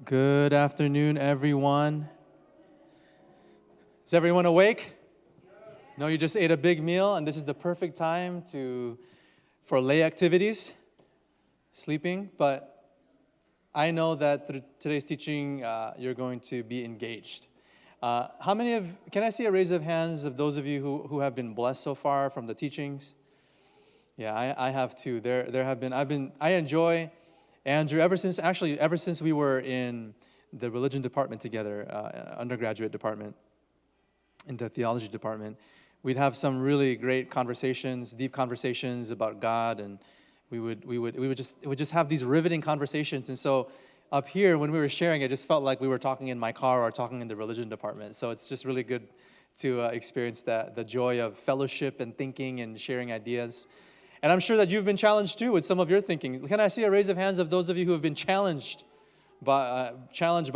Good afternoon, everyone. Is everyone awake? No, you just ate a big meal, and this is the perfect time for lay activities, sleeping. But I know that through today's teaching, you're going to be engaged. Can I see a raise of hands of those of you who have been blessed so far from the teachings? Yeah, I have too. I enjoy Andrew, ever since we were in the religion department together, undergraduate department, in the theology department, we'd have some really great conversations, deep conversations about God, and we would just have these riveting conversations. And so up here, when we were sharing, it just felt like we were talking in my car or talking in the religion department. So it's just really good to experience the joy of fellowship and thinking and sharing ideas. And I'm sure that you've been challenged too with some of your thinking. Can I see a raise of hands of those of you who have been challenged by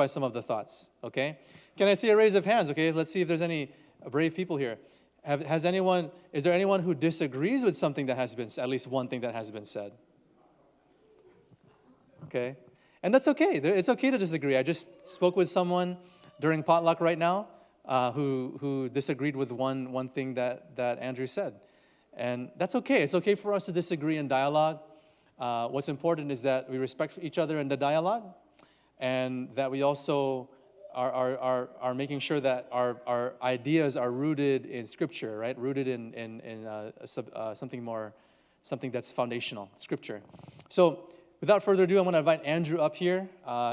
some of the thoughts? Okay. Can I see a raise of hands? Okay. Let's see if there's any brave people here. Is there anyone who disagrees with something that has been, at least one thing that has been said? Okay. And that's okay. It's okay to disagree. I just spoke with someone during potluck right now who disagreed with one thing that Andrew said. And that's okay. It's okay for us to disagree in dialogue. What's important is that we respect each other in the dialogue, and that we also are making sure that our ideas are rooted in Scripture, right? Rooted in something that's foundational, Scripture. So, without further ado, I'm going to invite Andrew up here.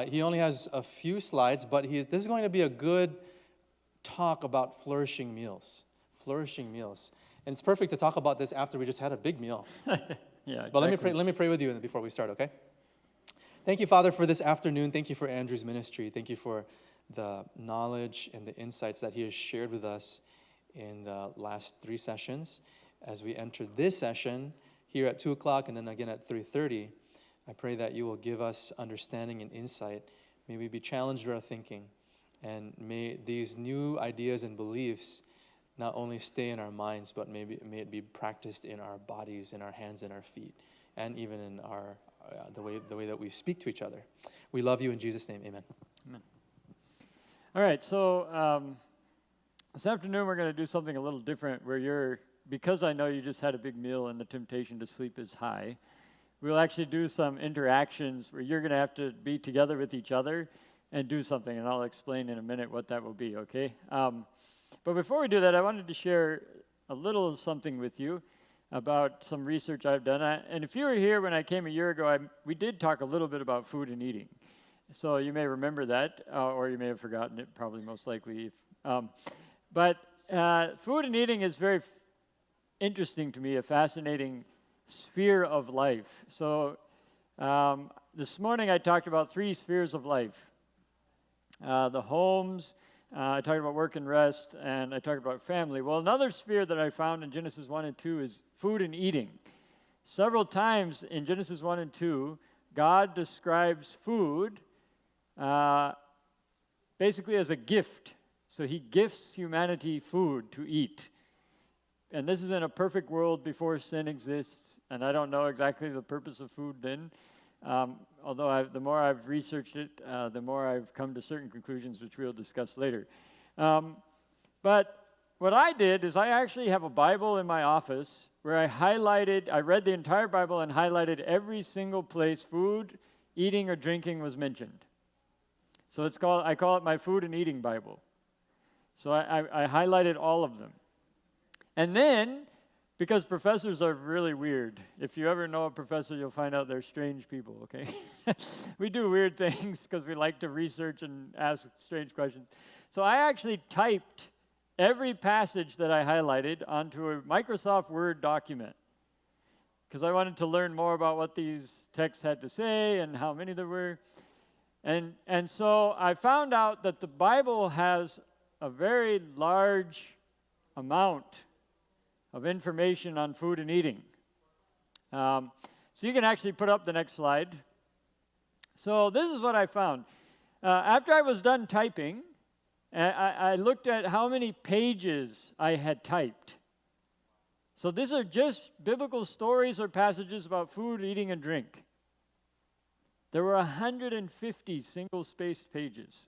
He only has a few slides, but this is going to be a good talk about flourishing meals. Flourishing meals. And it's perfect to talk about this after we just had a big meal. Yeah, exactly. But let me pray with you before we start, okay? Thank you, Father, for this afternoon. Thank you for Andrew's ministry. Thank you for the knowledge and the insights that he has shared with us in the last 3 sessions. As we enter this session here at 2 o'clock and then again at 3:30, I pray that you will give us understanding and insight. May we be challenged with our thinking. And may these new ideas and beliefs not only stay in our minds, but may it be practiced in our bodies, in our hands, and our feet, and even in our the way that we speak to each other. We love you in Jesus' name, amen. Amen. All right, so this afternoon we're going to do something a little different because I know you just had a big meal and the temptation to sleep is high, we'll actually do some interactions where you're going to have to be together with each other and do something, and I'll explain in a minute what that will be, okay? But before we do that, I wanted to share a little something with you about some research I've done. And if you were here when I came a year ago, we did talk a little bit about food and eating. So you may remember that, or you may have forgotten it, probably most likely. But food and eating is very interesting to me, a fascinating sphere of life. So this morning I talked about 3 spheres of life. The homes, I talked about work and rest, and I talked about family. Well, another sphere that I found in Genesis 1 and 2 is food and eating. Several times in Genesis 1 and 2, God describes food basically as a gift. So he gifts humanity food to eat. And this is in a perfect world before sin exists, and I don't know exactly the purpose of food then. Although the more I've researched it, the more I've come to certain conclusions, which we'll discuss later. But what I did is I actually have a Bible in my office where I read the entire Bible and highlighted every single place food, eating, or drinking was mentioned. So I call it my food and eating Bible. So I highlighted all of them. And then, because professors are really weird. If you ever know a professor, you'll find out they're strange people, okay? We do weird things because we like to research and ask strange questions. So I actually typed every passage that I highlighted onto a Microsoft Word document because I wanted to learn more about what these texts had to say and how many there were. And so I found out that the Bible has a very large amount of information on food and eating. So you can actually put up the next slide. So this is what I found. After I was done typing, I looked at how many pages I had typed. So these are just biblical stories or passages about food, eating, and drink. There were 150 single-spaced pages.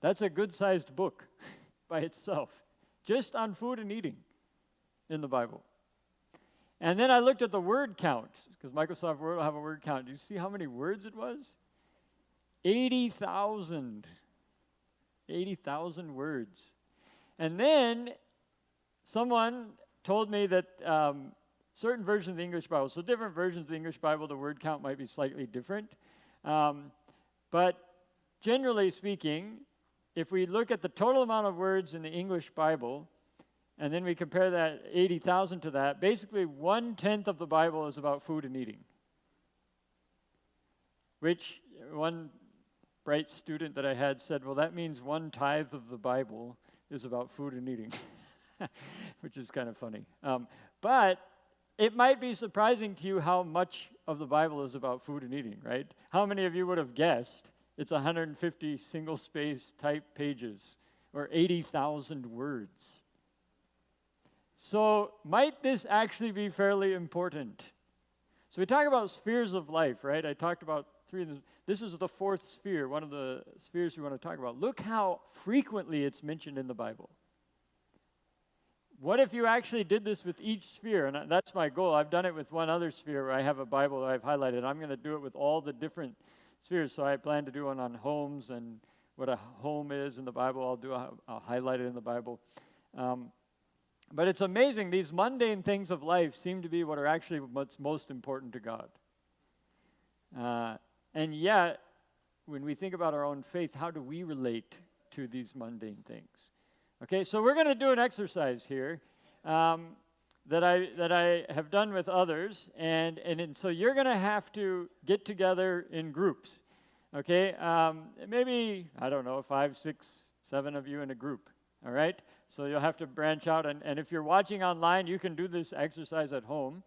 That's a good-sized book by itself, just on food and eating in the Bible. And then I looked at the word count, because Microsoft Word will have a word count. Do you see how many words it was? 80,000. 80,000 words. And then someone told me that certain versions of the English Bible, so different versions of the English Bible, the word count might be slightly different. But generally speaking, if we look at the total amount of words in the English Bible, and then we compare that 80,000 to that, basically 1/10 of the Bible is about food and eating. Which one bright student that I had said, well, that means 1/10 of the Bible is about food and eating, which is kind of funny. But it might be surprising to you how much of the Bible is about food and eating, right? How many of you would have guessed it's 150 single-space type pages or 80,000 words? So might this actually be fairly important? So we talk about spheres of life, right? I talked about three of them. This is the fourth sphere, one of the spheres we want to talk about. Look how frequently it's mentioned in the Bible. What if you actually did this with each sphere? And that's my goal. I've done it with one other sphere where I have a Bible that I've highlighted. I'm going to do it with all the different spheres. So I plan to do one on homes and what a home is in the Bible. I'll highlight it in the Bible. But it's amazing. These mundane things of life seem to be what are actually what's most important to God. And yet, when we think about our own faith, how do we relate to these mundane things? Okay, so we're going to do an exercise here that I have done with others, and so you're going to have to get together in groups. Okay, maybe, I don't know, 5, 6, 7 of you in a group. All right, so you'll have to branch out, and if you're watching online, you can do this exercise at home.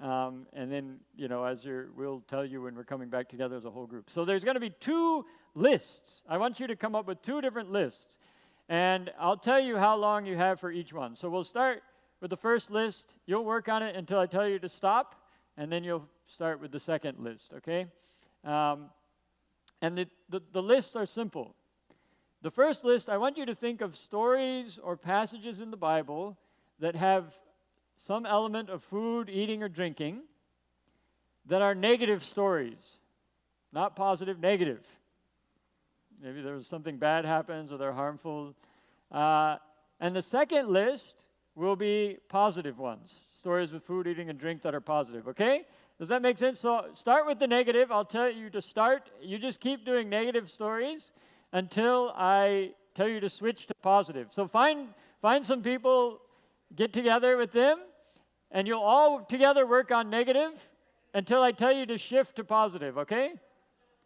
And then, we'll tell you when we're coming back together as a whole group. So there's going to be 2 lists. I want you to come up with 2 different lists. And I'll tell you how long you have for each one. So we'll start with the first list. You'll work on it until I tell you to stop. And then you'll start with the second list, okay? And the lists are simple. The first list, I want you to think of stories or passages in the Bible that have some element of food, eating, or drinking that are negative stories. Not positive, negative. Maybe there's something bad happens or they're harmful. And the second list will be positive ones. Stories with food, eating, and drink that are positive, okay? Does that make sense? So start with the negative. I'll tell you to start. You just keep doing negative stories until I tell you to switch to positive. So find some people, get together with them, and you'll all together work on negative until I tell you to shift to positive, okay?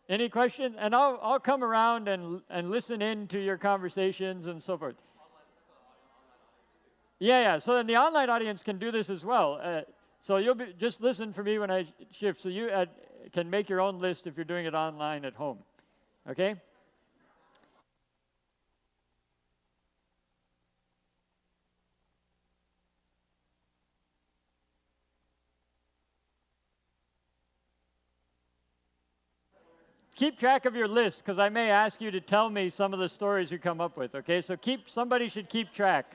Any questions? And I'll come around and listen in to your conversations and so forth. Yeah. So then the online audience can do this as well. So you'll just listen for me when I shift. So you can make your own list if you're doing it online at home, okay? Keep track of your list, because I may ask you to tell me some of the stories you come up with, okay? So somebody should keep track.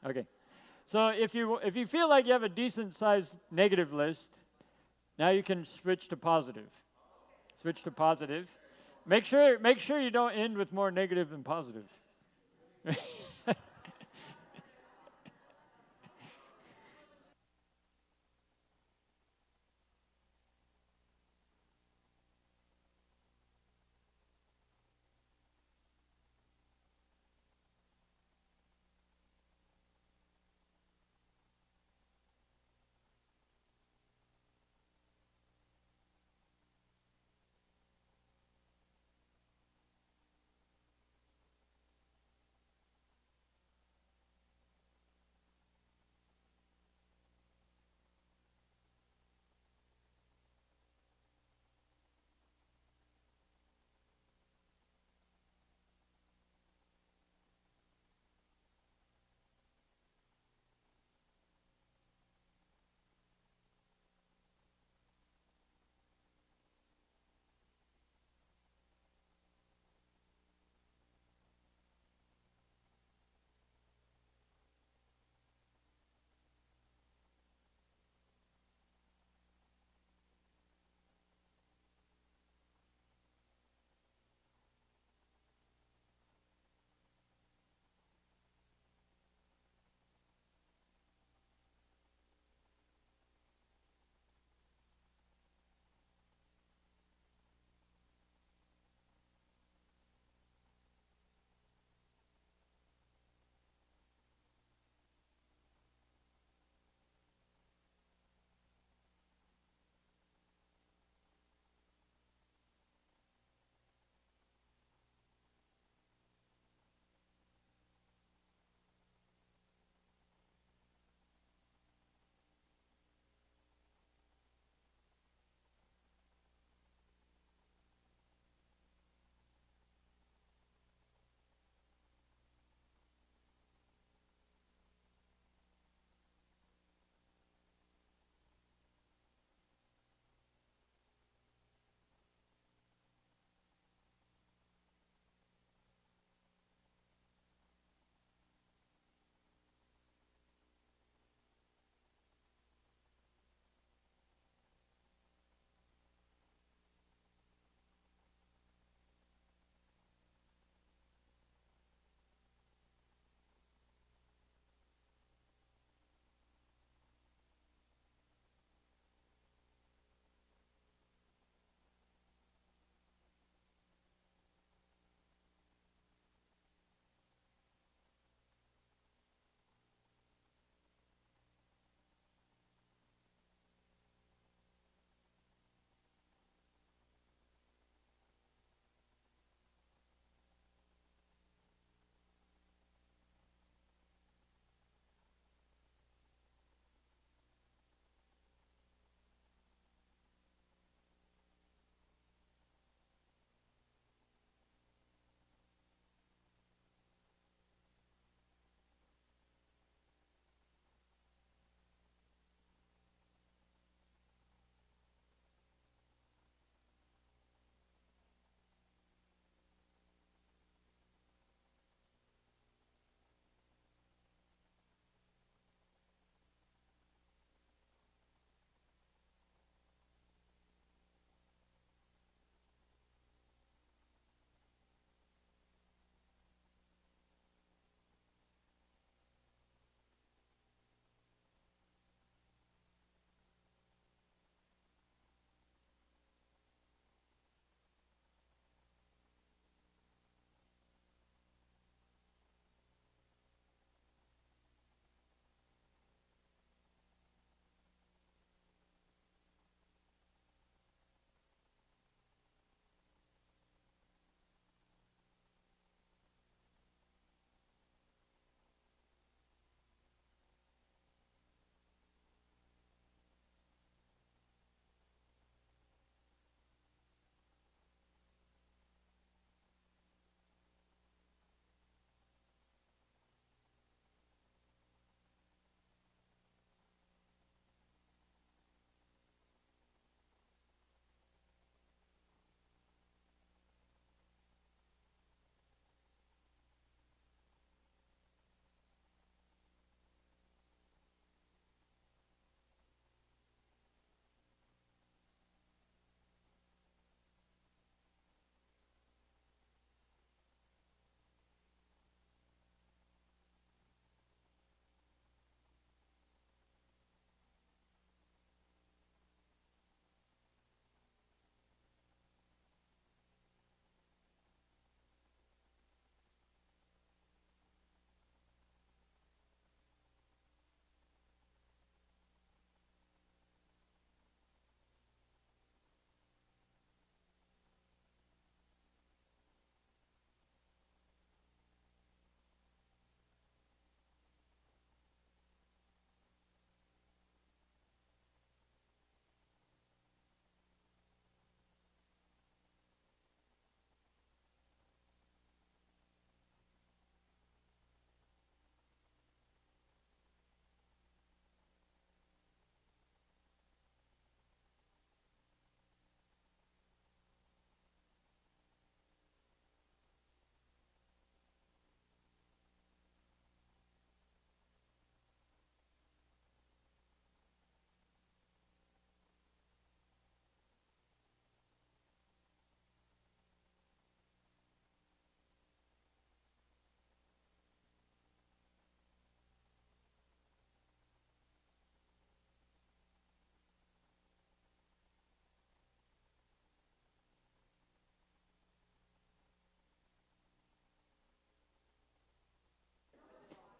Okay. So if you feel like you have a decent sized negative list, now you can switch to positive. Switch to positive. Make sure you don't end with more negative than positive.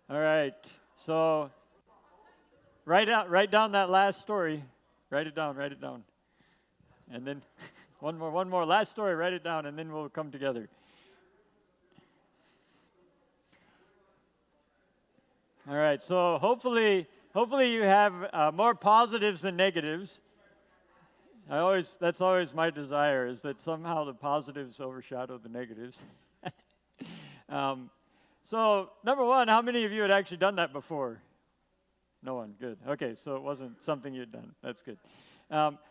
All right. So write down that last story. Write it down. Write it down. And then one more. Last story. Write it down, and then we'll come together. All right. So hopefully you have more positives than negatives. That's always my desire, is that somehow the positives overshadow the negatives. So number one, how many of you had actually done that before? No one. Good. Okay, so it wasn't something you'd done. That's good.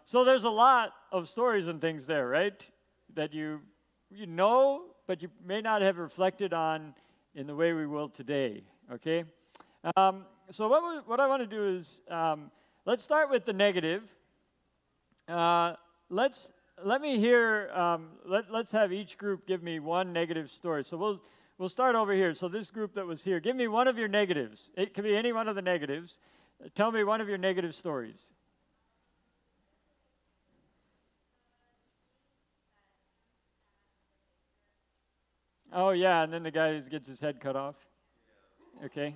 So there's a lot of stories and things there, right? That you know, but you may not have reflected on in the way we will today. Okay. So what I want to do is let's start with the negative. Let me hear. Let's have each group give me one negative story. So we'll start over here. So this group that was here, give me one of your negatives. It can be any one of the negatives. Tell me one of your negative stories. Oh yeah, and then the guy who gets his head cut off. Okay.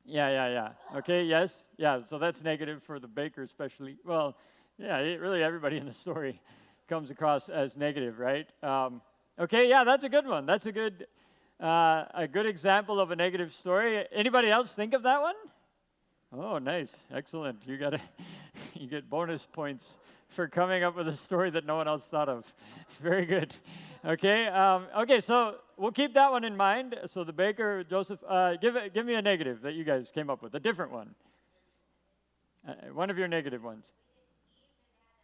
Yeah. Okay, yes. Yeah, so that's negative for the baker especially. Well, yeah, really everybody in the story comes across as negative, right? Okay, yeah, that's a good one. That's a good example of a negative story. Anybody else think of that one? Oh, nice. Excellent. You get bonus points for coming up with a story that no one else thought of. Very good. Okay. Okay. So we'll keep that one in mind. So the baker, Joseph, give me a negative that you guys came up with, a different one. One of your negative ones.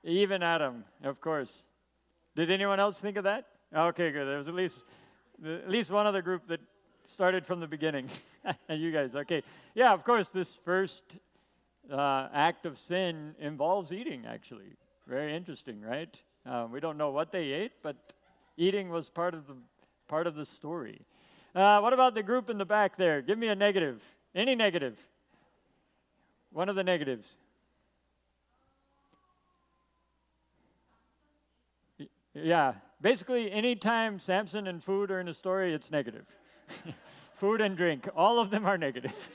Eve and Adam, of course. Did anyone else think of that? Okay, good. There was at least one other group that started from the beginning. And you guys, okay. Yeah, of course, this first act of sin involves eating, actually. Very interesting, right? We don't know what they ate, but eating was part of the story. What about the group in the back there? Give me a negative. Any negative. One of the negatives. Yeah, basically anytime Samson and food are in a story, it's negative. Food and drink, all of them are negative.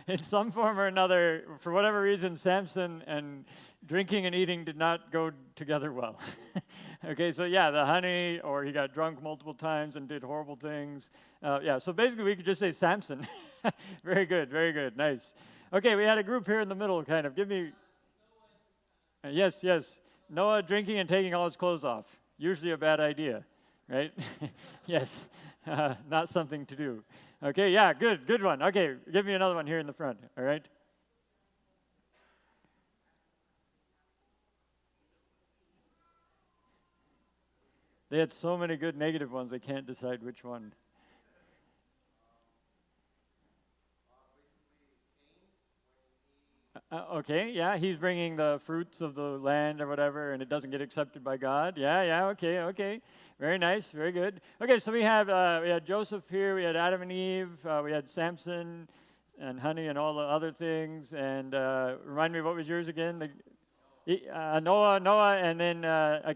In some form or another, for whatever reason, Samson and drinking and eating did not go together well. Okay, so yeah, the honey, or he got drunk multiple times and did horrible things. Yeah, so basically we could just say Samson. Very good, nice. Okay, we had a group here in the middle, kind of. Give me... Yes. Noah drinking and taking all his clothes off. Usually a bad idea, right? Yes, not something to do. Okay, yeah, good one. Okay, give me another one here in the front, all right? They had so many good negative ones, I can't decide which one. Okay, yeah, he's bringing the fruits of the land or whatever, and it doesn't get accepted by God. Yeah, okay. Very nice, very good. Okay, so we had Joseph here, we had Adam and Eve, we had Samson and honey and all the other things, and remind me, what was yours again? Noah, and then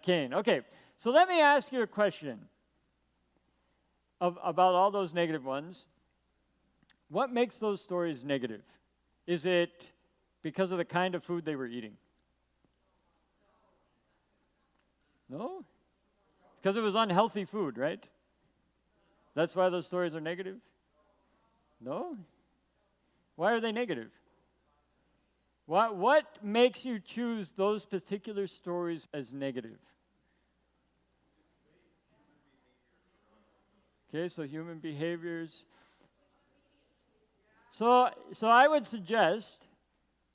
Cain. Okay, so let me ask you a question about all those negative ones. What makes those stories negative? Is it because of the kind of food they were eating? No? Because it was unhealthy food, right? That's why those stories are negative? No? Why are they negative? What makes you choose those particular stories as negative? Okay, so human behaviors. So I would suggest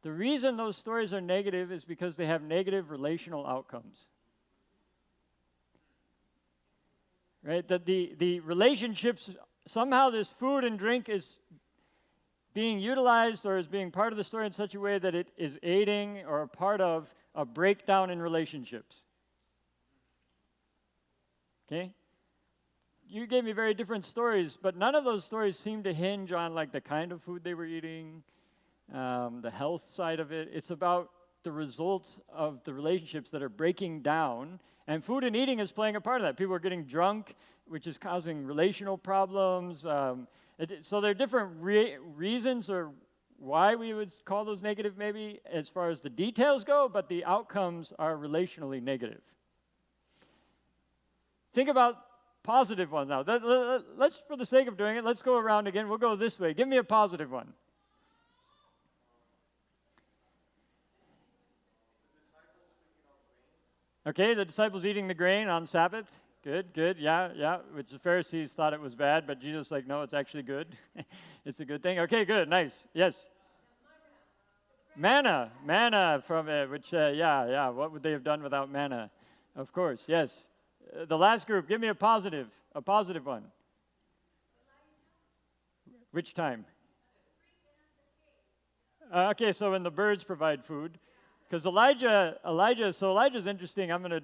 the reason those stories are negative is because they have negative relational outcomes. Right? That the relationships, somehow this food and drink is being utilized or is being part of the story in such a way that it is aiding or a part of a breakdown in relationships. Okay? You gave me very different stories, but none of those stories seem to hinge on like the kind of food they were eating, the health side of it. It's about the results of the relationships that are breaking down, and food and eating is playing a part of that. People are getting drunk, which is causing relational problems. So there are different reasons or why we would call those negative maybe as far as the details go, but the outcomes are relationally negative. Think about positive ones now. Let's, for the sake of doing it, let's go around again. We'll go this way. Give me a positive one. Okay, the disciples eating the grain on Sabbath. Good, yeah. Which the Pharisees thought it was bad, but Jesus like, no, it's actually good. It's a good thing. Okay, good, nice. Yes. Manna from which, what would they have done without manna? Of course, yes. The last group, give me a positive one. Which time? Okay, so when the birds provide food. Because Elijah's interesting. I'm going to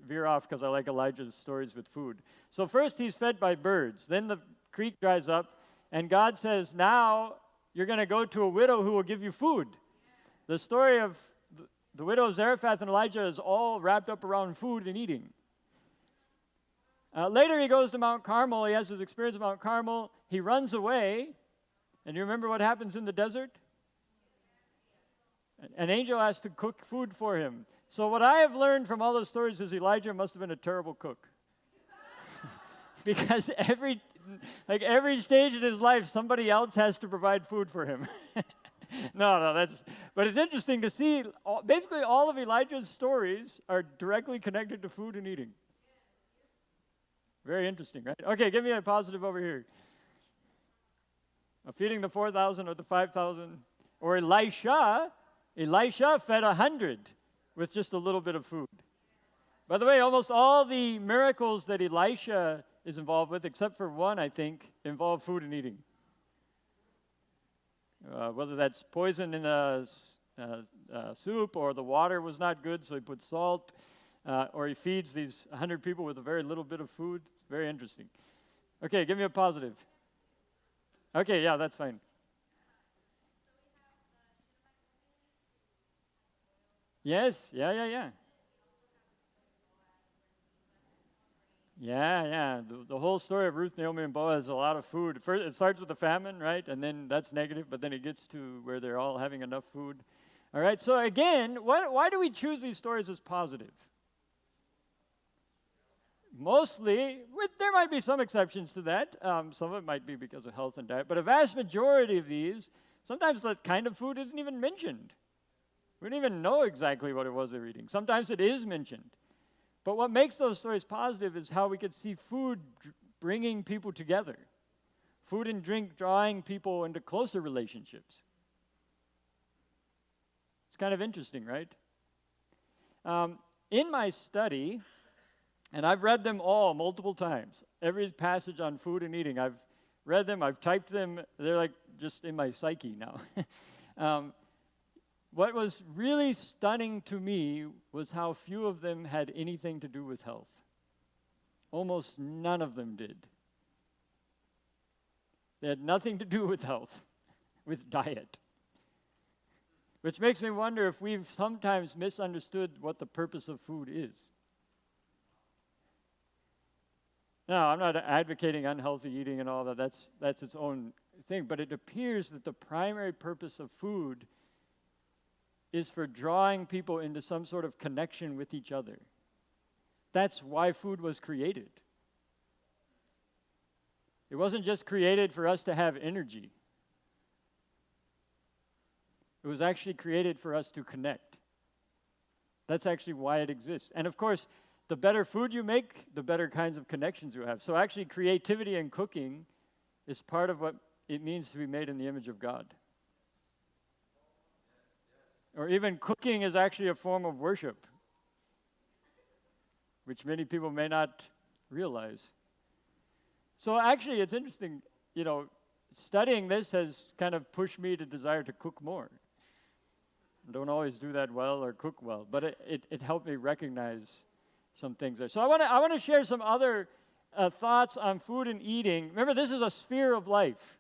veer off because I like Elijah's stories with food. So first he's fed by birds. Then the creek dries up, and God says, now you're going to go to a widow who will give you food. The story of the widow of Zarephath and Elijah is all wrapped up around food and eating. Later he goes to Mount Carmel. He has his experience at Mount Carmel. He runs away. And you remember what happens in the desert? An angel has to cook food for him. So what I have learned from all those stories is Elijah must have been a terrible cook. Because every stage in his life, somebody else has to provide food for him. But it's interesting to see, basically all of Elijah's stories are directly connected to food and eating. Very interesting, right? Okay, give me a positive over here. Feeding the 4,000 or the 5,000. Or Elisha fed 100 with just a little bit of food. By the way, almost all the miracles that Elisha is involved with, except for one, I think, involve food and eating. Whether that's poison in a soup, or the water was not good, so he put salt, or he feeds these 100 people with a very little bit of food. It's very interesting. Okay, give me a positive. Okay, yeah, that's fine. Yes, yeah. Yeah. The whole story of Ruth, Naomi, and Boaz is a lot of food. First, it starts with a famine, right? And then that's negative, but then it gets to where they're all having enough food. All right, so again, why do we choose these stories as positive? Mostly, there might be some exceptions to that. Some of it might be because of health and diet, but a vast majority of these, sometimes that kind of food isn't even mentioned. We don't even know exactly what it was they're eating. Sometimes it is mentioned. But what makes those stories positive is how we could see food bringing people together. Food and drink drawing people into closer relationships. It's kind of interesting, right? In my study, and I've read them all multiple times, every passage on food and eating, I've read them, I've typed them, they're like just in my psyche now. What was really stunning to me was how few of them had anything to do with health. Almost none of them did. They had nothing to do with health, with diet. Which makes me wonder if we've sometimes misunderstood what the purpose of food is. Now, I'm not advocating unhealthy eating and all that. That's its own thing. But it appears that the primary purpose of food is for drawing people into some sort of connection with each other. That's why food was created. It wasn't just created for us to have energy. It was actually created for us to connect. That's actually why it exists. And of course, the better food you make, the better kinds of connections you have. So actually, creativity and cooking is part of what it means to be made in the image of God. Or even cooking is actually a form of worship, which many people may not realize. So actually, it's interesting, studying this has kind of pushed me to desire to cook more. I don't always do that well or cook well, but it helped me recognize some things there. So I want to share some other thoughts on food and eating. Remember, this is a sphere of life.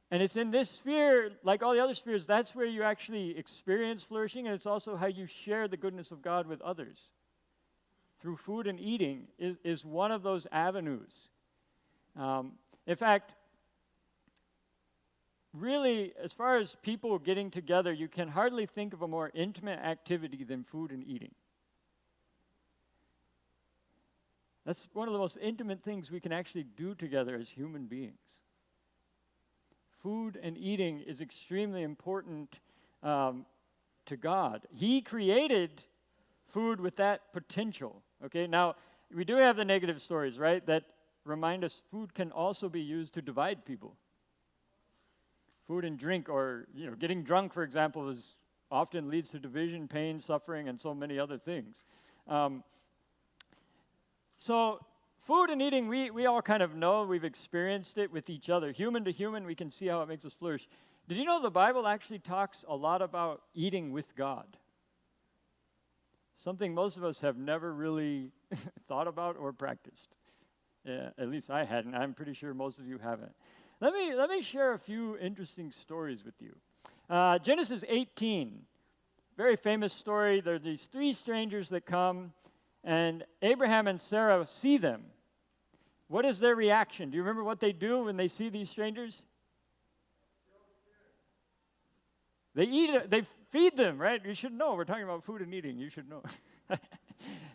And it's in this sphere, like all the other spheres, that's where you actually experience flourishing, and it's also how you share the goodness of God with others. Through food and eating is one of those avenues. In fact, really, as far as people getting together, you can hardly think of a more intimate activity than food and eating. That's one of the most intimate things we can actually do together as human beings. Food and eating is extremely important to God. He created food with that potential. Okay, now we do have the negative stories, right, that remind us food can also be used to divide people. Food and drink, or getting drunk, for example, often leads to division, pain, suffering, and so many other things. So food and eating, we all kind of know, we've experienced it with each other. Human to human, we can see how it makes us flourish. Did you know the Bible actually talks a lot about eating with God? Something most of us have never really thought about or practiced. At least I hadn't. I'm pretty sure most of you haven't. Let me share a few interesting stories with you. Genesis 18, very famous story. There are these three strangers that come, and Abraham and Sarah see them. What is their reaction? Do you remember what they do when they see these strangers? They eat it. They feed them, right? You should know. We're talking about food and eating. You should know.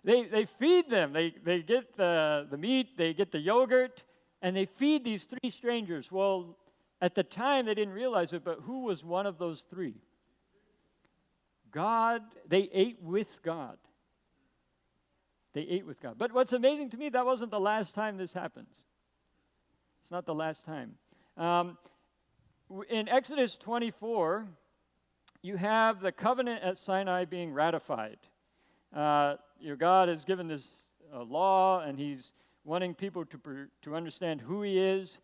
They feed them. They get the meat. They get the yogurt, and they feed these three strangers. Well, at the time they didn't realize it, but who was one of those three? God. They ate with God. They ate with God. But what's amazing to me, that wasn't the last time this happens. It's not the last time. In Exodus 24, you have the covenant at Sinai being ratified. God has given this law, and he's wanting people to understand who he is.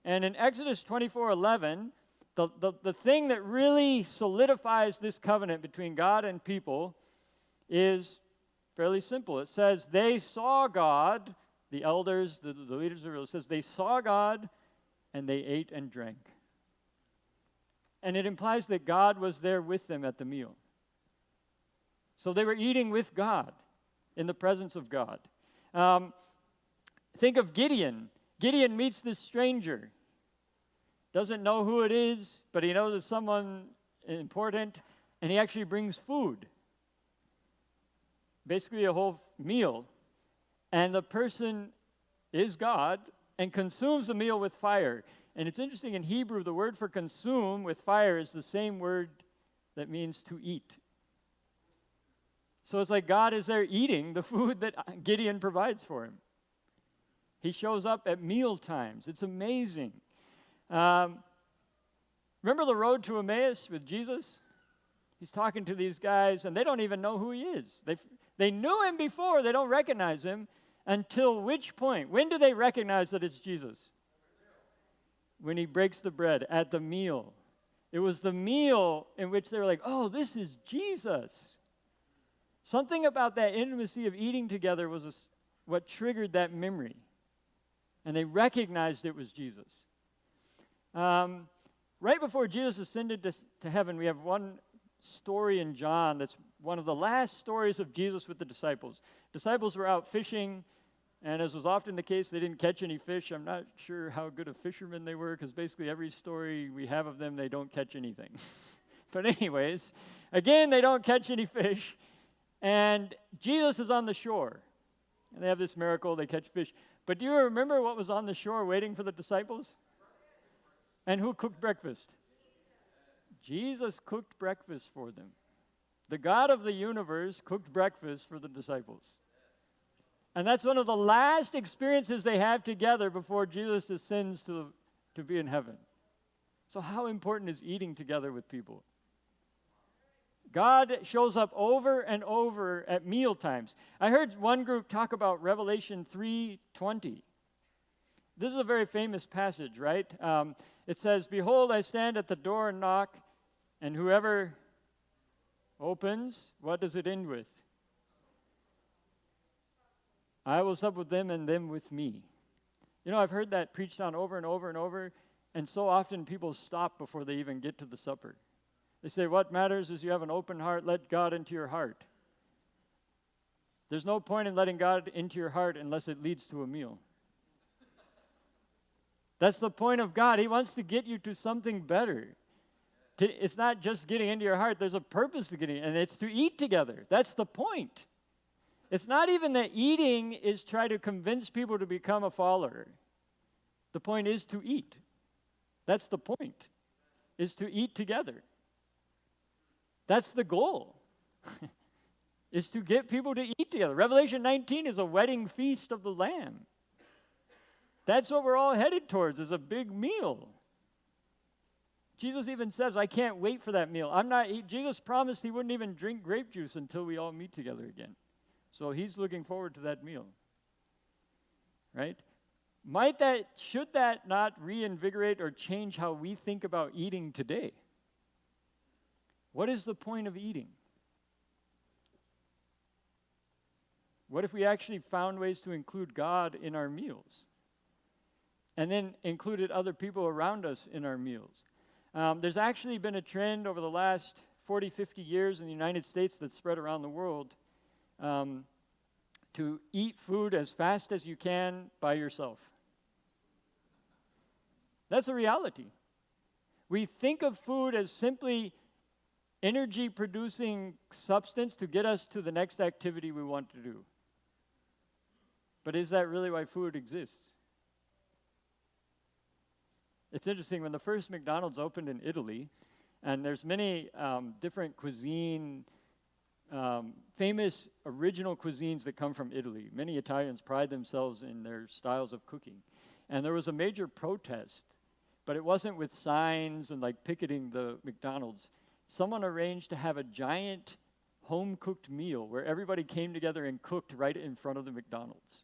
And in Exodus 24:11, the thing that really solidifies this covenant between God and people is fairly simple. It says, they saw God, the elders, the leaders of Israel, it says they saw God and they ate and drank. And it implies that God was there with them at the meal. So they were eating with God, in the presence of God. Think of Gideon. Gideon meets this stranger. Doesn't know who it is, but he knows it's someone important, and he actually brings food. Basically a whole meal, and the person is God and consumes the meal with fire. And it's interesting, in Hebrew, the word for consume with fire is the same word that means to eat. So it's like God is there eating the food that Gideon provides for him. He shows up at meal times. It's amazing. Remember the road to Emmaus with Jesus? He's talking to these guys, and they don't even know who he is. They knew him before. They don't recognize him until which point? When do they recognize that it's Jesus? When he breaks the bread at the meal. It was the meal in which they were like, oh, this is Jesus. Something about that intimacy of eating together was what triggered that memory. And they recognized it was Jesus. Right before Jesus ascended to heaven, we have one story in John that's one of the last stories of Jesus with the disciples. Disciples were out fishing, and as was often the case, they didn't catch any fish. I'm not sure how good of fishermen they were, because basically every story we have of them, they don't catch anything. But anyways, again, they don't catch any fish, and Jesus is on the shore. And they have this miracle, they catch fish. But do you remember what was on the shore waiting for the disciples? And who cooked breakfast? Jesus cooked breakfast for them. The God of the universe cooked breakfast for the disciples. And that's one of the last experiences they have together before Jesus ascends to be in heaven. So how important is eating together with people? God shows up over and over at meal times. I heard one group talk about Revelation 3:20. This is a very famous passage, right? It says, behold, I stand at the door and knock, and whoever opens, what does it end with? I will sup with them and them with me. You know, I've heard that preached on over and over and over, and so often people stop before they even get to the supper. They say, what matters is you have an open heart, let God into your heart. There's no point in letting God into your heart unless it leads to a meal. That's the point of God. He wants to get you to something better. It's not just getting into your heart. There's a purpose to getting, and it's to eat together. That's the point. It's not even that eating is try to convince people to become a follower. The point is to eat. That's the point, is to eat together. That's the goal, is to get people to eat together. Revelation 19 is a wedding feast of the Lamb. That's what we're all headed towards, is a big meal. Jesus even says, I can't wait for that meal. Jesus promised he wouldn't even drink grape juice until we all meet together again. So he's looking forward to that meal. Right? Should that not reinvigorate or change how we think about eating today? What is the point of eating? What if we actually found ways to include God in our meals? And then included other people around us in our meals? There's actually been a trend over the last 40, 50 years in the United States that's spread around the world to eat food as fast as you can by yourself. That's a reality. We think of food as simply energy-producing substance to get us to the next activity we want to do. But is that really why food exists? It's interesting, when the first McDonald's opened in Italy, and there's many different famous original cuisines that come from Italy. Many Italians pride themselves in their styles of cooking. And there was a major protest, but it wasn't with signs and like picketing the McDonald's. Someone arranged to have a giant home-cooked meal where everybody came together and cooked right in front of the McDonald's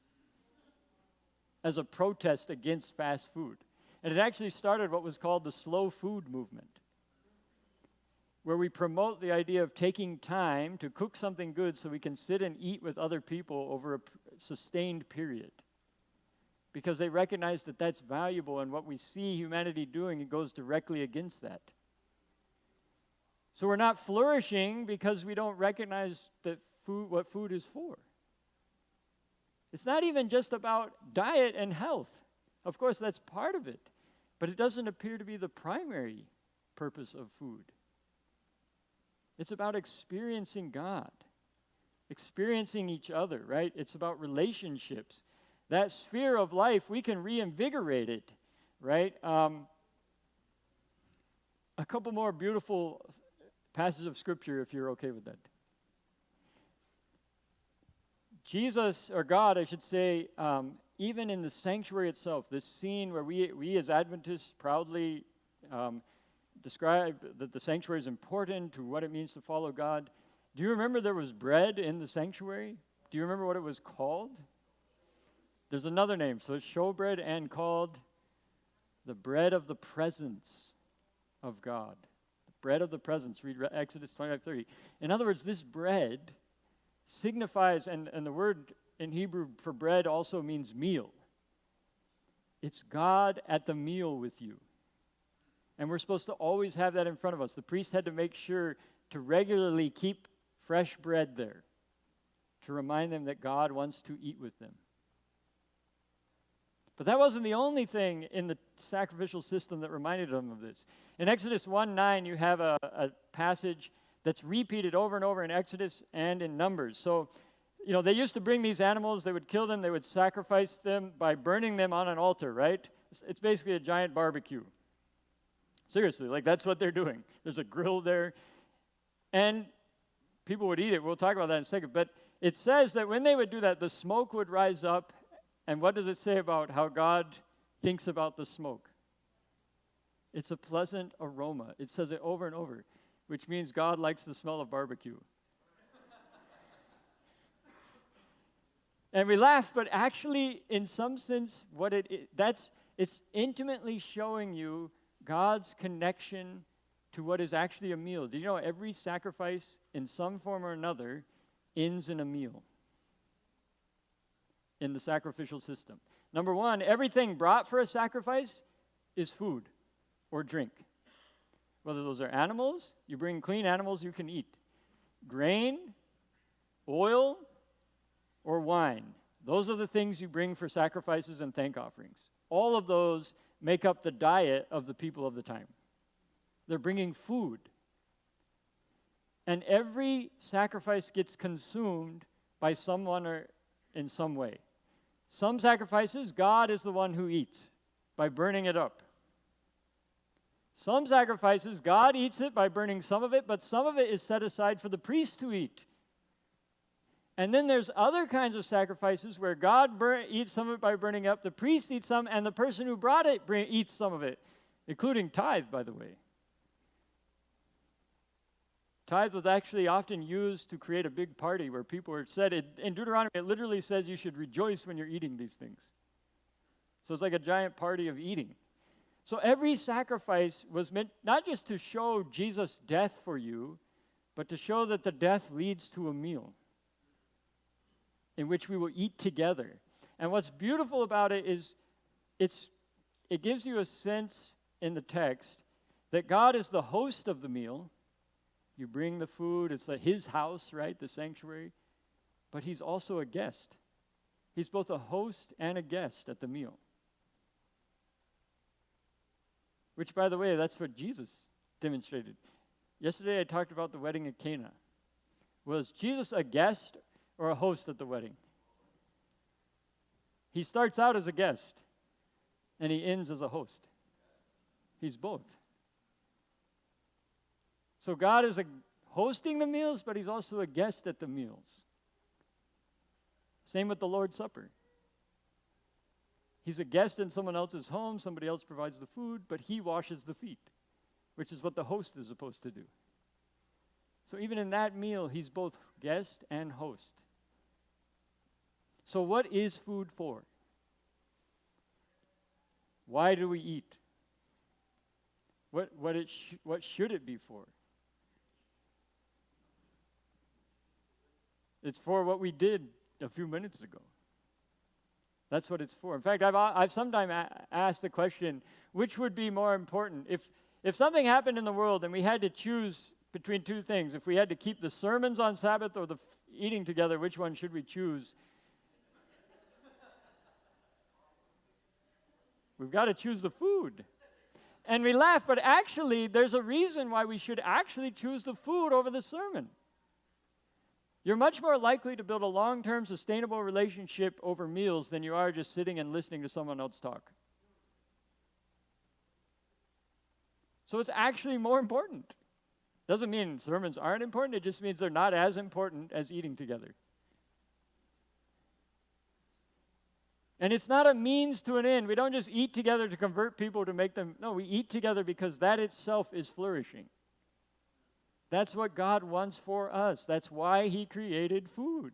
as a protest against fast food. And it actually started what was called the slow food movement, where we promote the idea of taking time to cook something good so we can sit and eat with other people over a sustained period. Because they recognize that that's valuable, and what we see humanity doing, it goes directly against that. So we're not flourishing because we don't recognize what food is for. It's not even just about diet and health. Of course, that's part of it. But it doesn't appear to be the primary purpose of food. It's about experiencing God, experiencing each other, right? It's about relationships. That sphere of life, we can reinvigorate it, right? A couple more beautiful passages of Scripture, if you're okay with that. Jesus, or God, I should say, even in the sanctuary itself, this scene where we as Adventists proudly describe that the sanctuary is important to what it means to follow God. Do you remember there was bread in the sanctuary? Do you remember what it was called? There's another name. So it's showbread and called the bread of the presence of God. The bread of the presence. Read Exodus 25:30. In other words, this bread signifies, and the word in Hebrew for bread also means meal. It's God at the meal with you. And we're supposed to always have that in front of us. The priest had to make sure to regularly keep fresh bread there to remind them that God wants to eat with them. But that wasn't the only thing in the sacrificial system that reminded them of this. In Exodus 1:9, you have a passage that's repeated over and over in Exodus and in Numbers. So, they used to bring these animals, they would kill them, they would sacrifice them by burning them on an altar, right? It's basically a giant barbecue. Seriously, that's what they're doing. There's a grill there, and people would eat it. We'll talk about that in a second. But it says that when they would do that, the smoke would rise up, and what does it say about how God thinks about the smoke? It's a pleasant aroma. It says it over and over, which means God likes the smell of barbecue. And we laugh, but actually, in some sense, it's intimately showing you God's connection to what is actually a meal. Do you know every sacrifice in some form or another ends in a meal in the sacrificial system? Number one, everything brought for a sacrifice is food or drink. Whether those are animals, you bring clean animals you can eat. Grain, oil, or wine. Those are the things you bring for sacrifices and thank offerings. All of those make up the diet of the people of the time. They're bringing food. And every sacrifice gets consumed by someone or in some way. Some sacrifices, God is the one who eats by burning it up. Some sacrifices, God eats it by burning some of it, but some of it is set aside for the priest to eat. And then there's other kinds of sacrifices where God eats some of it by burning up, the priest eats some, and the person who brought it eats some of it, including tithe, by the way. Tithe was actually often used to create a big party where people were said, in Deuteronomy, it literally says you should rejoice when you're eating these things. So it's like a giant party of eating. So every sacrifice was meant not just to show Jesus' death for you, but to show that the death leads to a meal in which we will eat together. And what's beautiful about it is it gives you a sense in the text that God is the host of the meal. You bring the food, it's like his house, right, the sanctuary, but he's also a guest. He's both a host and a guest at the meal. Which, by the way, that's what Jesus demonstrated. Yesterday I talked about the wedding at Cana. Was Jesus a guest or a host at the wedding? He starts out as a guest, and he ends as a host. He's both. So God is hosting the meals, but he's also a guest at the meals. Same with the Lord's Supper. He's a guest in someone else's home, somebody else provides the food, but he washes the feet, which is what the host is supposed to do. So even in that meal, he's both guest and host. So what is food for? Why do we eat? What should it be for? It's for what we did a few minutes ago. That's what it's for. In fact, I've sometimes asked the question, which would be more important? If something happened in the world and we had to choose between two things, if we had to keep the sermons on Sabbath or the eating together, which one should we choose? We've got to choose the food. And we laugh, but actually, there's a reason why we should actually choose the food over the sermon. You're much more likely to build a long-term sustainable relationship over meals than you are just sitting and listening to someone else talk. So it's actually more important. Doesn't mean sermons aren't important, it just means they're not as important as eating together. And it's not a means to an end. We don't just eat together to convert people to make them, no, we eat together because that itself is flourishing. That's what God wants for us. That's why he created food.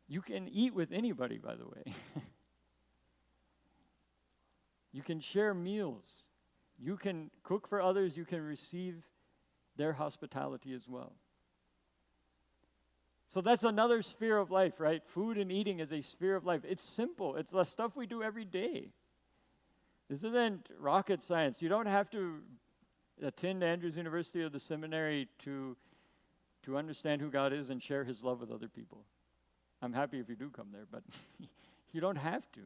You can eat with anybody, by the way. You can share meals. You can cook for others. You can receive their hospitality as well. So that's another sphere of life, right? Food and eating is a sphere of life. It's simple. It's the stuff we do every day. This isn't rocket science. You don't have to attend Andrews University or the seminary to understand who God is and share his love with other people. I'm happy if you do come there, but you don't have to.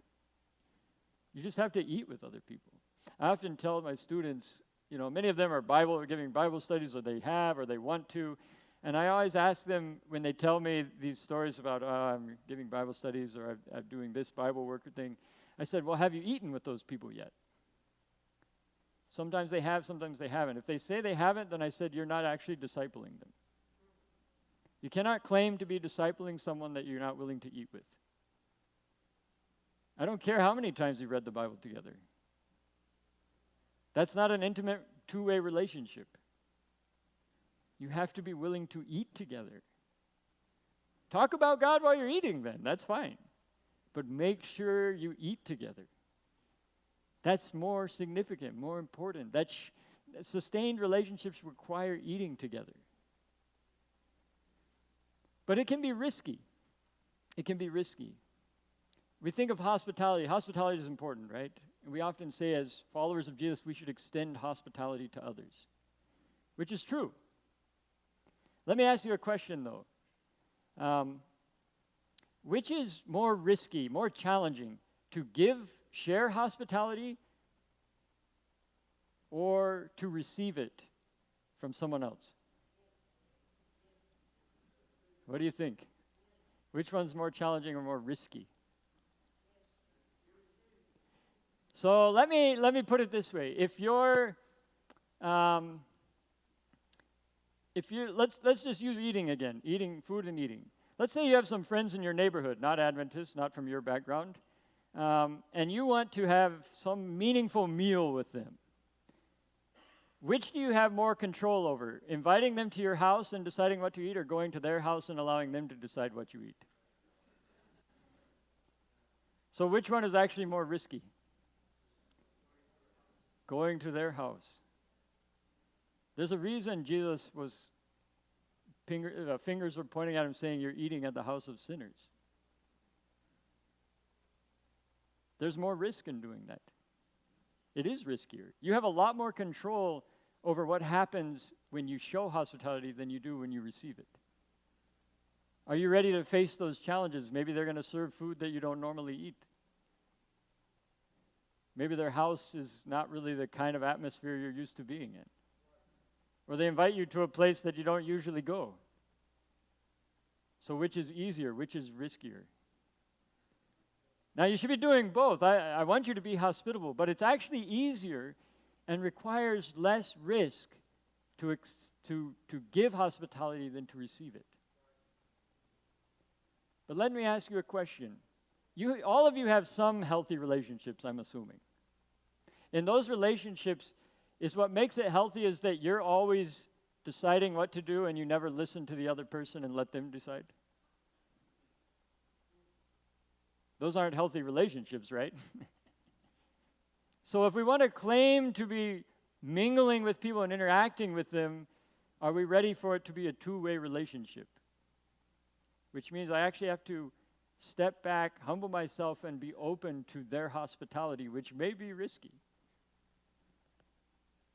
You just have to eat with other people. I often tell my students, many of them are giving Bible studies, or they have, or they want to, and I always ask them when they tell me these stories about, I'm giving Bible studies, or I'm doing this Bible work thing, I said, well, have you eaten with those people yet? Sometimes they have, sometimes they haven't. If they say they haven't, then I said, you're not actually discipling them. You cannot claim to be discipling someone that you're not willing to eat with. I don't care how many times you've read the Bible together. That's not an intimate two-way relationship. You have to be willing to eat together. Talk about God while you're eating then, that's fine. But make sure you eat together. That's more significant, more important. Sustained relationships require eating together. But it can be risky. It can be risky. We think of hospitality. Hospitality is important, right? And we often say as followers of Jesus, we should extend hospitality to others, which is true. Let me ask you a question, though. Which is more risky, more challenging, to give share hospitality or to receive it from someone else? What do you think? Which one's more challenging or more risky? So let me put it this way: if you're let's just use eating again, eating food and eating. Let's say you have some friends in your neighborhood, not Adventist, not from your background, and you want to have some meaningful meal with them. Which do you have more control over? Inviting them to your house and deciding what to eat, or going to their house and allowing them to decide what you eat? So which one is actually more risky? Going to their house. There's a reason Jesus was, fingers were pointing at him saying, you're eating at the house of sinners. There's more risk in doing that. It is riskier. You have a lot more control over what happens when you show hospitality than you do when you receive it. Are you ready to face those challenges? Maybe they're going to serve food that you don't normally eat. Maybe their house is not really the kind of atmosphere you're used to being in. Or they invite you to a place that you don't usually go. So which is easier? Which is riskier? Now, you should be doing both. I want you to be hospitable, but it's actually easier and requires less risk to give hospitality than to receive it. But let me ask you a question. All of you have some healthy relationships, I'm assuming. In those relationships, is what makes it healthy is that you're always deciding what to do and you never listen to the other person and let them decide? Those aren't healthy relationships, right? So if we want to claim to be mingling with people and interacting with them, are we ready for it to be a two-way relationship? Which means I actually have to step back, humble myself, and be open to their hospitality, which may be risky.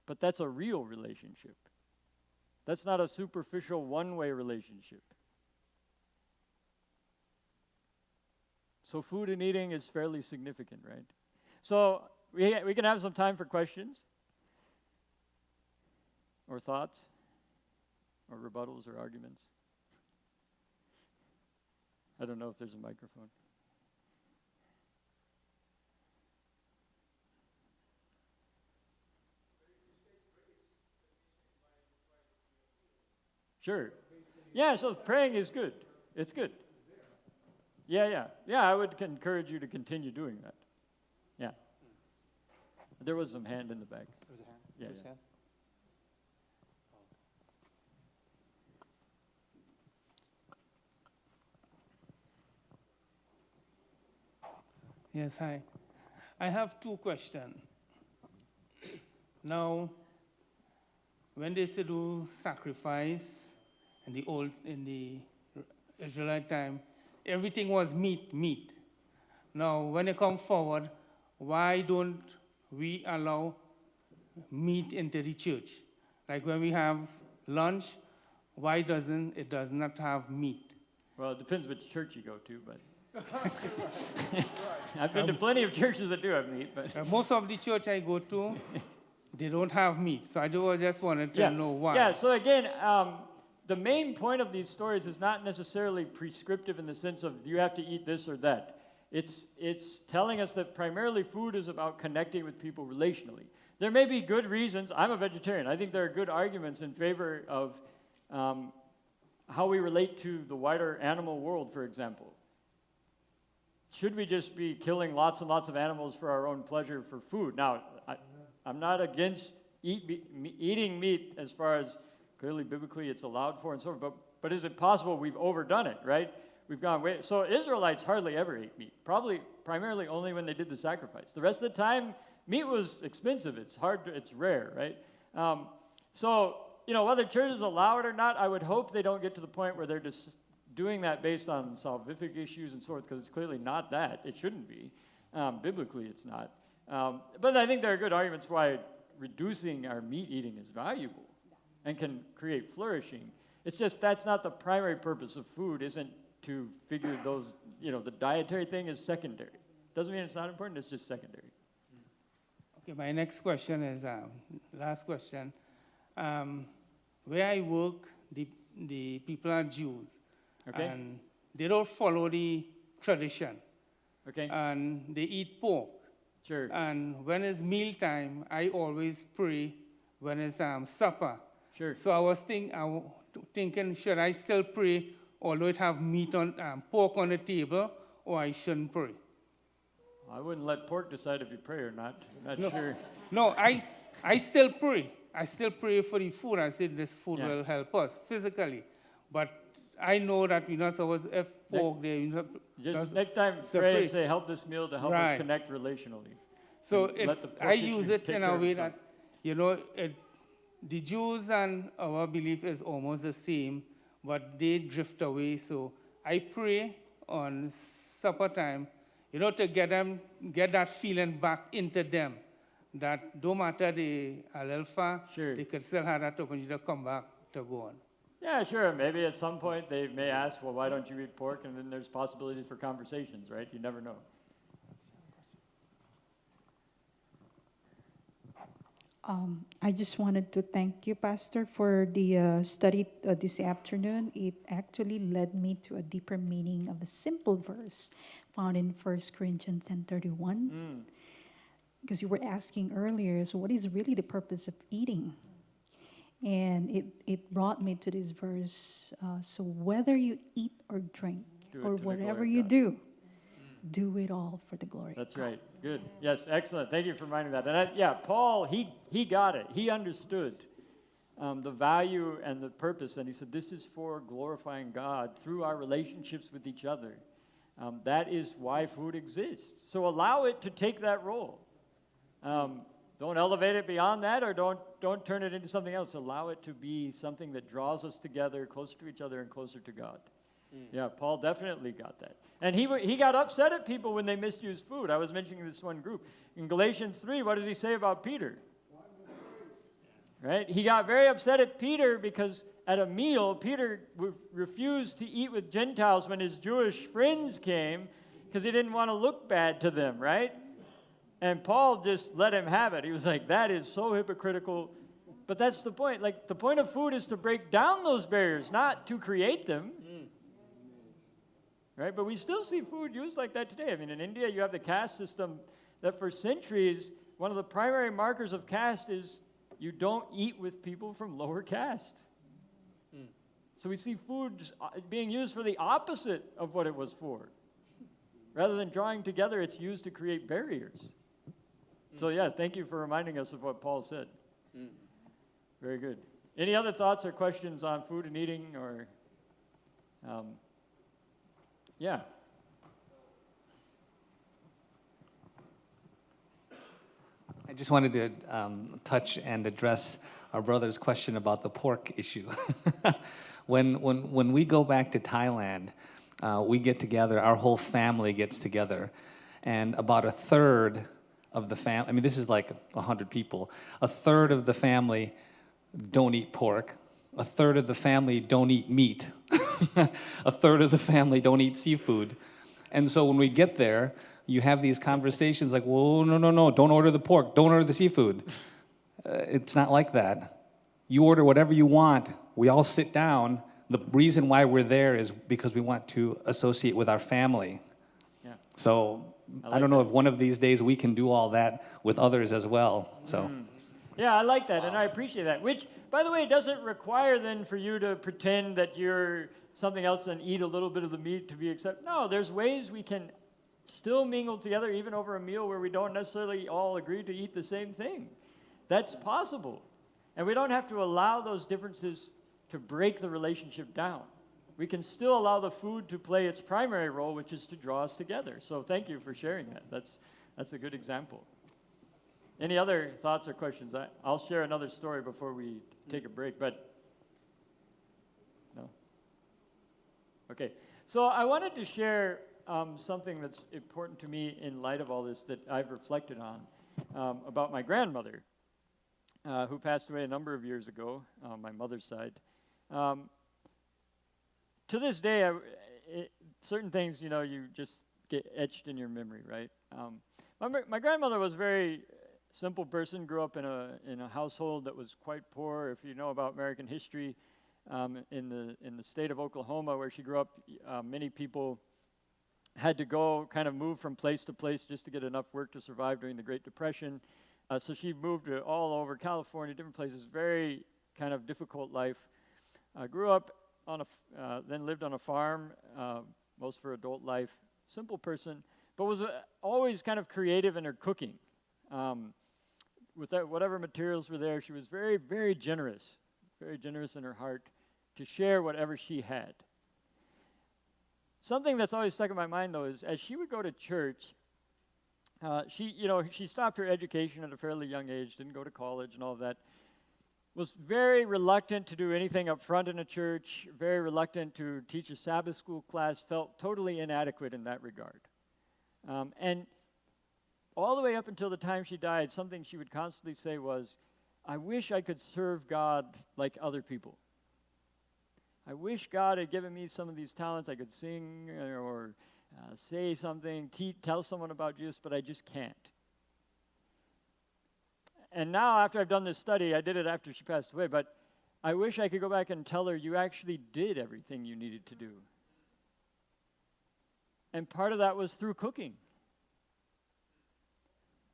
But that's a real relationship. That's not a superficial one-way relationship. So food and eating is fairly significant, right? So we can have some time for questions or thoughts or rebuttals or arguments. I don't know if there's a microphone. Sure. Yeah, so praying is good. It's good. Yeah, I would encourage you to continue doing that. Yeah. There was some hand in the back. There was a hand. Yeah. There was a hand. Yes, hi. I have two questions. Now, when they say do sacrifice in the Israelite time, everything was meat. Now, when they come forward, why don't we allow meat into the church? Like when we have lunch, why does not have meat? Well, it depends which church you go to, but I've been to plenty of churches that do have meat, but most of the church I go to, they don't have meat. So I just wanted to know why. Yeah, so again, the main point of these stories is not necessarily prescriptive in the sense of you have to eat this or that. It's telling us that primarily food is about connecting with people relationally. There may be good reasons. I'm a vegetarian. I think there are good arguments in favor of how we relate to the wider animal world, for example. Should we just be killing lots and lots of animals for our own pleasure for food? Now, I'm not against eating meat as far as clearly biblically it's allowed for and so forth, but is it possible we've overdone it, right? We've gone way. So Israelites hardly ever ate meat, probably primarily only when they did the sacrifice. The rest of the time, meat was expensive. It's it's rare, right? So, whether churches allow it or not, I would hope they don't get to the point where they're just doing that based on salvific issues and so forth, because it's clearly not that. It shouldn't be. Biblically, it's not. But I think there are good arguments why reducing our meat eating is valuable and can create flourishing. It's just that's not the primary purpose of food, isn't to figure those, the dietary thing is secondary. Doesn't mean it's not important, it's just secondary. Okay, my next question is, last question. Where I work, the people are Jews. Okay. And they don't follow the tradition. Okay, And they eat pork. sure. And when it's mealtime, I always pray when it's supper. Sure. So I was thinking, should I still pray, although it have meat on pork on the table, or I shouldn't pray? I wouldn't let pork decide if you pray or not. I'm No. not sure. No, I still pray. I still pray for the food. I said this food Yeah. will help us physically. But I know that we're not supposed to have pork there. Just next time, pray separate. and say, help this meal to help us Right. connect relationally. So And let the pork I issue use it take in care a of way itself. that, the Jews and our belief is almost the same, but they drift away. So I pray on supper time, to get that feeling back into them, that no matter the alpha, Sure. they could still have that opportunity to come back to go on. Yeah, sure. Maybe at some point they may ask, well, why don't you eat pork? And then there's possibilities for conversations, right? You never know. I just wanted to thank you, Pastor, for the study this afternoon. It actually led me to a deeper meaning of a simple verse found in 1 Corinthians 10:31. Because you were asking earlier, so what is really the purpose of eating? And it brought me to this verse. So whether you eat or drink Do it or to the glory whatever of you God. do it all for the glory That's of God. right. Good. Yes, excellent. Thank you for reminding that. And Paul, he got it. He understood the value and the purpose. And he said, this is for glorifying God through our relationships with each other. That is why food exists. So allow it to take that role. Don't elevate it beyond that, or don't turn it into something else. Allow it to be something that draws us together, closer to each other and closer to God. Yeah, Paul definitely got that. And he got upset at people when they misused food. I was mentioning this one group. In Galatians 3, what does he say about Peter? Right? He got very upset at Peter because at a meal, Peter refused to eat with Gentiles when his Jewish friends came because he didn't want to look bad to them, right? And Paul just let him have it. He was like, that is so hypocritical. But that's the point. Like, the point of food is to break down those barriers, not to create them. Right? But we still see food used like that today. I mean, in India, you have the caste system that for centuries, one of the primary markers of caste is you don't eat with people from lower caste. So we see food being used for the opposite of what it was for. Rather than drawing together, it's used to create barriers. So yeah, thank you for reminding us of what Paul said. Very good. Any other thoughts or questions on food and eating or... yeah. I just wanted to touch and address our brother's question about the pork issue. When we go back to Thailand, we get together, our whole family gets together, and about a third of the family, I mean, this is like 100 people, a third of the family don't eat pork, a third of the family don't eat meat, a third of the family don't eat seafood. And so when we get there, you have these conversations like, well, no, don't order the pork, don't order the seafood. It's not like that. You order whatever you want. We all sit down. The reason why we're there is because we want to associate with our family. Yeah. So I don't know if one of these days we can do all that with others as well. So. Yeah, I like that, and I appreciate that. Which, by the way, doesn't require then for you to pretend that you're something else and eat a little bit of the meat to be accepted. No, there's ways we can still mingle together even over a meal where we don't necessarily all agree to eat the same thing. That's possible. And we don't have to allow those differences to break the relationship down. We can still allow the food to play its primary role, which is to draw us together. So thank you for sharing that. That's a good example. Any other thoughts or questions? I'll share another story before we take a break, but no? Okay. So I wanted to share something that's important to me in light of all this that I've reflected on about my grandmother, who passed away a number of years ago on my mother's side. To this day, certain things, you just get etched in your memory, right? My grandmother was a very simple person, grew up in a household that was quite poor. If you know about American history, in the state of Oklahoma where she grew up, many people had to go kind of move from place to place just to get enough work to survive during the Great Depression. So she moved all over California, different places, very kind of difficult life. Grew up then lived on a farm, most of her adult life. Simple person, but was always kind of creative in her cooking. With whatever materials were there, she was very, very generous in her heart to share whatever she had. Something that's always stuck in my mind, though, is as she would go to church, she stopped her education at a fairly young age, didn't go to college and all of that, was very reluctant to do anything up front in a church, very reluctant to teach a Sabbath school class, felt totally inadequate in that regard. And all the way up until the time she died, something she would constantly say was, I wish I could serve God like other people. I wish God had given me some of these talents. I could sing or say something, tell someone about Jesus, but I just can't. And now, after I've done this study, I did it after she passed away, but I wish I could go back and tell her, you actually did everything you needed to do. And part of that was through cooking.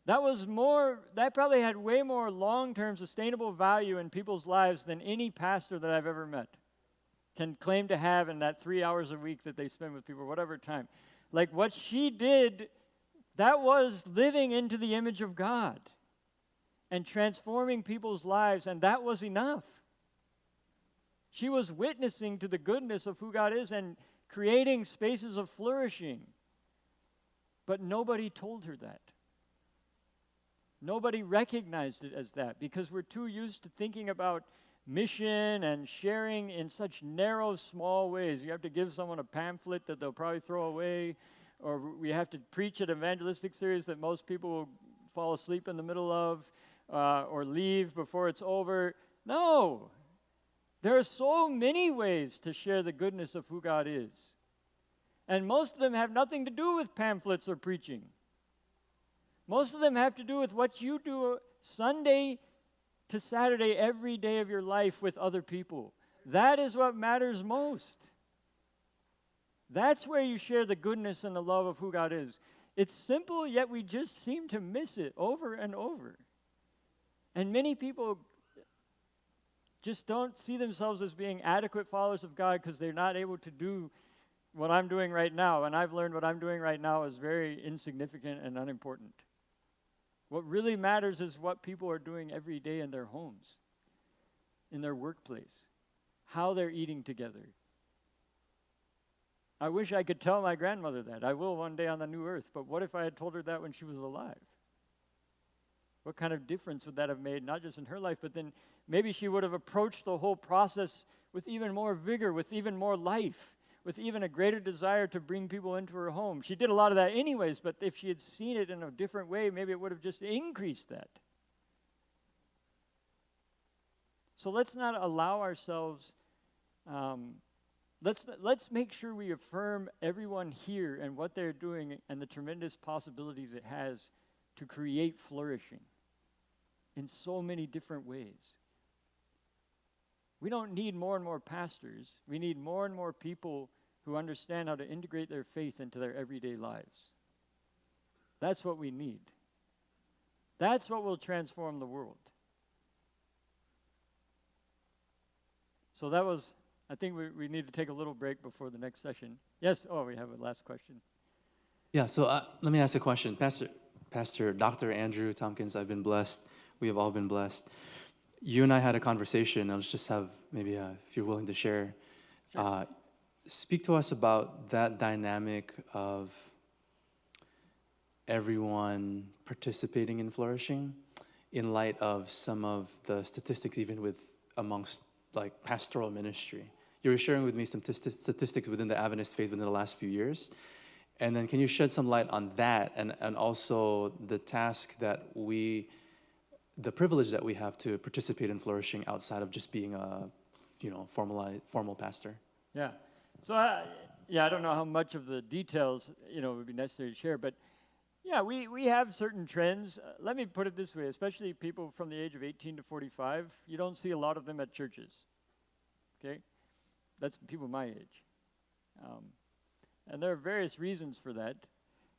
That probably had way more long-term sustainable value in people's lives than any pastor that I've ever met can claim to have in that 3 hours a week that they spend with people, whatever time. Like what she did, that was living into the image of God and transforming people's lives, and that was enough. She was witnessing to the goodness of who God is and creating spaces of flourishing. But nobody told her that. Nobody recognized it as that because we're too used to thinking about mission and sharing in such narrow, small ways. You have to give someone a pamphlet that they'll probably throw away, or we have to preach an evangelistic series that most people will fall asleep in the middle of, or leave before it's over. No. There are so many ways to share the goodness of who God is. And most of them have nothing to do with pamphlets or preaching. Most of them have to do with what you do Sunday to Saturday every day of your life with other people. That is what matters most. That's where you share the goodness and the love of who God is. It's simple, yet we just seem to miss it over and over. And many people just don't see themselves as being adequate followers of God because they're not able to do what I'm doing right now. And I've learned what I'm doing right now is very insignificant and unimportant. What really matters is what people are doing every day in their homes, in their workplace, how they're eating together. I wish I could tell my grandmother that. I will one day on the new earth. But what if I had told her that when she was alive? What kind of difference would that have made, not just in her life, but then maybe she would have approached the whole process with even more vigor, with even more life, with even a greater desire to bring people into her home. She did a lot of that anyways, but if she had seen it in a different way, maybe it would have just increased that. So let's not allow ourselves, let's make sure we affirm everyone here and what they're doing and the tremendous possibilities it has to create flourishing in so many different ways. We don't need more and more pastors. We need more and more people who understand how to integrate their faith into their everyday lives. That's what we need. That's what will transform the world. So that was, I think we need to take a little break before the next session. Yes, we have a last question. Yeah, so let me ask a question. Pastor Dr. Andrew Tompkins, I've been blessed. We have all been blessed. You and I had a conversation. Let's just have maybe, if you're willing to share, Sure. Speak to us about that dynamic of everyone participating in flourishing in light of some of the statistics, even with amongst like pastoral ministry. You were sharing with me some statistics within the Adventist faith within the last few years. And then can you shed some light on that and also the task that the privilege that we have to participate in flourishing outside of just being a formal pastor? Yeah. So Yeah, I don't know how much of the details, would be necessary to share, but yeah, we have certain trends. Let me put it this way, especially people from the age of 18 to 45, you don't see a lot of them at churches, okay? That's people my age. And there are various reasons for that.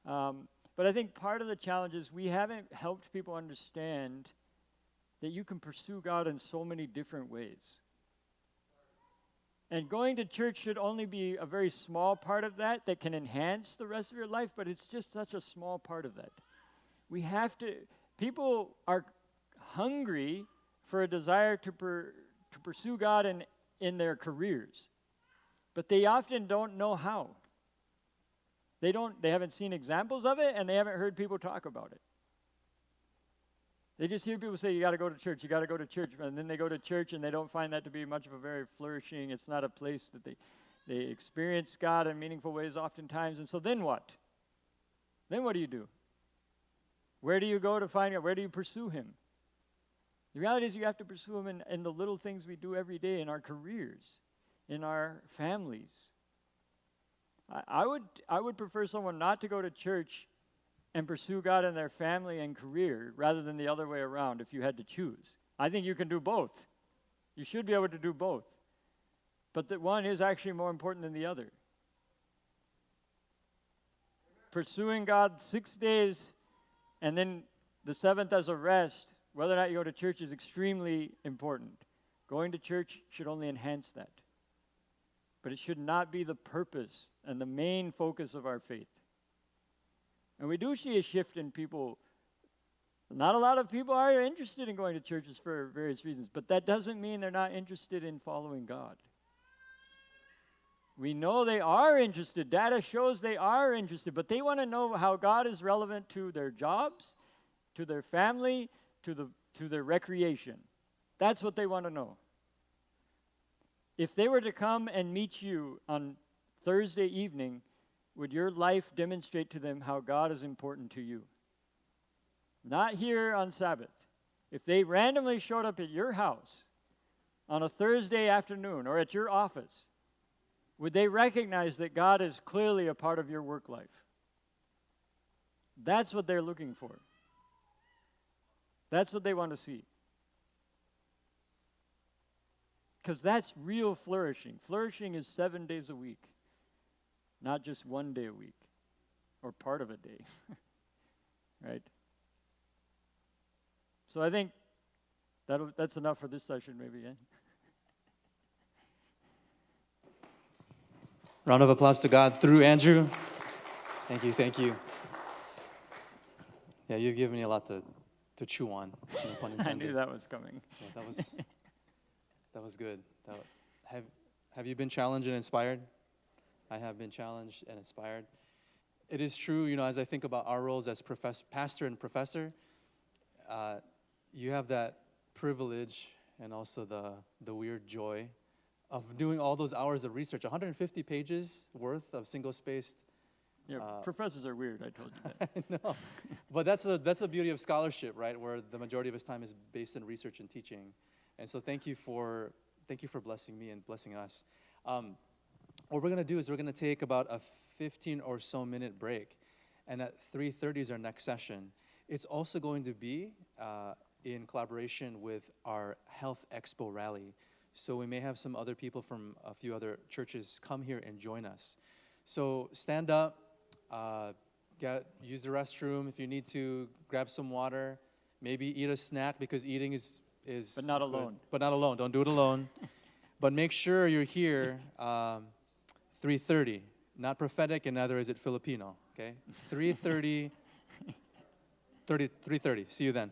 But I think part of the challenge is we haven't helped people understand that you can pursue God in so many different ways. And going to church should only be a very small part of that can enhance the rest of your life, but it's just such a small part of that. People are hungry for a desire to pursue God in their careers, but they often don't know how. They haven't seen examples of it, and they haven't heard people talk about it. They just hear people say, you got to go to church, you got to go to church. And then they go to church and they don't find that to be much of a very flourishing, it's not a place that they experience God in meaningful ways oftentimes. And so then what? Then what do you do? Where do you go to find God? Where do you pursue Him? The reality is you have to pursue Him in the little things we do every day, in our careers, in our families. I would prefer someone not to go to church and pursue God in their family and career rather than the other way around if you had to choose. I think you can do both. You should be able to do both. But that one is actually more important than the other. Pursuing God 6 days and then the seventh as a rest, whether or not you go to church, is extremely important. Going to church should only enhance that. But it should not be the purpose and the main focus of our faith. And we do see a shift in people. Not a lot of people are interested in going to churches for various reasons, but that doesn't mean they're not interested in following God. We know they are interested. Data shows they are interested, but they want to know how God is relevant to their jobs, to their family, to their recreation. That's what they want to know. If they were to come and meet you on Thursday evening, would your life demonstrate to them how God is important to you? Not here on Sabbath. If they randomly showed up at your house on a Thursday afternoon or at your office, would they recognize that God is clearly a part of your work life? That's what they're looking for. That's what they want to see. Because that's real flourishing. Flourishing is 7 days a week. Not just 1 day a week or part of a day, right? So I think that's enough for this session, maybe. Yeah? Round of applause to God through Andrew. Thank you. Yeah, you've given me a lot to chew on. No pun intended. I knew that was coming. Yeah, that was good. Have you been challenged and inspired? I have been challenged and inspired. It is true, as I think about our roles as pastor and professor, you have that privilege and also the weird joy of doing all those hours of research, 150 pages worth of single-spaced. Yeah, professors are weird, I told you that. I know. But that's the beauty of scholarship, right, where the majority of his time is based in research and teaching. And so thank you for blessing me and blessing us. What we're going to do is we're going to take about a 15 or so minute break. And at 3:30 is our next session. It's also going to be in collaboration with our Health Expo rally. So we may have some other people from a few other churches come here and join us. So stand up, use the restroom if you need to, grab some water, maybe eat a snack because eating is But not alone. But not alone. Don't do it alone. But make sure you're here 3:30. Not prophetic, and neither is it Filipino. Okay? 3:30. 3:30. See you then.